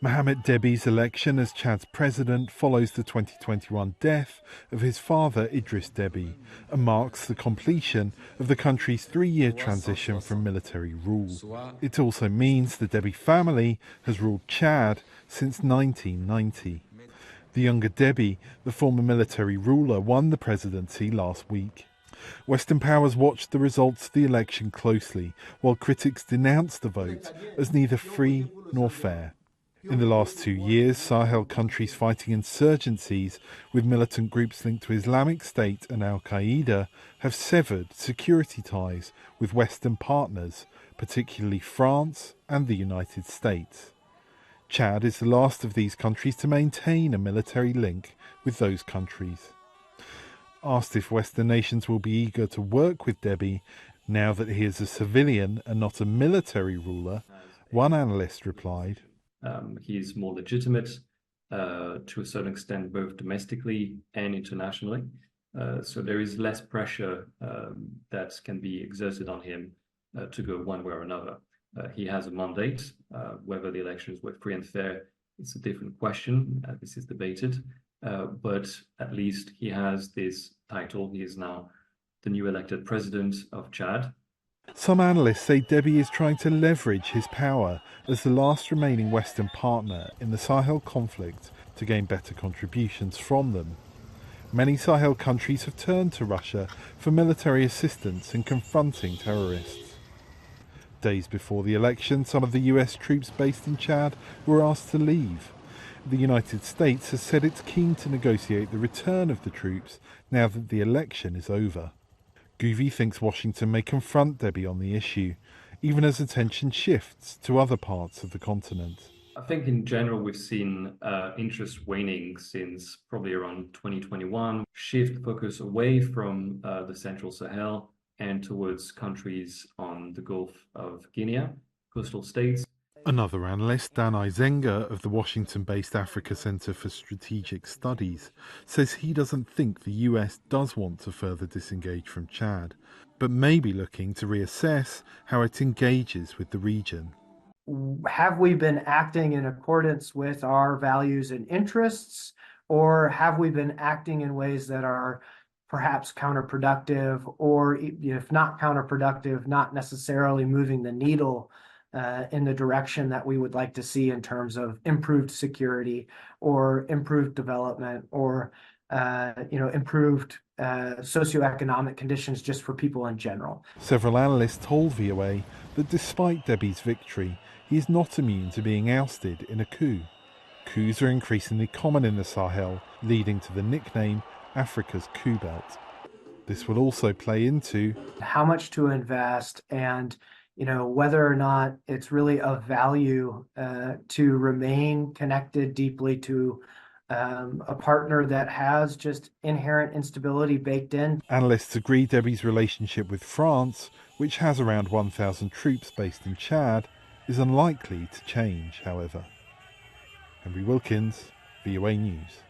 Mahamat Déby's election as Chad's president follows the 2021 death of his father Idriss Déby and marks the completion of the country's 3-year transition from military rule. It also means the Déby family has ruled Chad since 1990. The younger Déby, the former military ruler, won the presidency last week. Western powers watched the results of the election closely, while critics denounced the vote as neither free nor fair. In the last 2 years, Sahel countries fighting insurgencies with militant groups linked to Islamic State and Al-Qaeda have severed security ties with Western partners, particularly France and the United States. Chad is the last of these countries to maintain a military link with those countries. Asked if Western nations will be eager to work with Déby now that he is a civilian and not a military ruler, one analyst replied, He's more legitimate to a certain extent, both domestically and internationally. So there is less pressure that can be exerted on him to go one way or another. He has a mandate. Whether the elections were free and fair, it's a different question. This is debated. But at least he has this title. He is now the new elected president of Chad. Some analysts say Déby is trying to leverage his power as the last remaining Western partner in the Sahel conflict to gain better contributions from them. Many Sahel countries have turned to Russia for military assistance in confronting terrorists. Days before the election, some of the US troops based in Chad were asked to leave. The United States has said it's keen to negotiate the return of the troops now that the election is over. Gouvi thinks Washington may confront Déby on the issue, even as attention shifts to other parts of the continent. I think in general we've seen interest waning since probably around 2021, shift focus away from the central Sahel and towards countries on the Gulf of Guinea, coastal states. Another analyst, Dan Izenga of the Washington-based Africa Center for Strategic Studies, says he doesn't think the US does want to further disengage from Chad, but may be looking to reassess how it engages with the region. Have we been acting in accordance with our values and interests, or have we been acting in ways that are perhaps counterproductive, or if not counterproductive, not necessarily moving the needle in the direction that we would like to see in terms of improved security or improved development or improved socioeconomic conditions just for people in general. Several analysts told VOA that despite Déby's victory, he is not immune to being ousted in a coup. Coups are increasingly common in the Sahel, leading to the nickname Africa's coup belt. This will also play into how much to invest and whether or not it's really of value to remain connected deeply to a partner that has just inherent instability baked in. Analysts agree Déby's relationship with France, which has around 1,000 troops based in Chad, is unlikely to change, however. Wilkins, VOA News.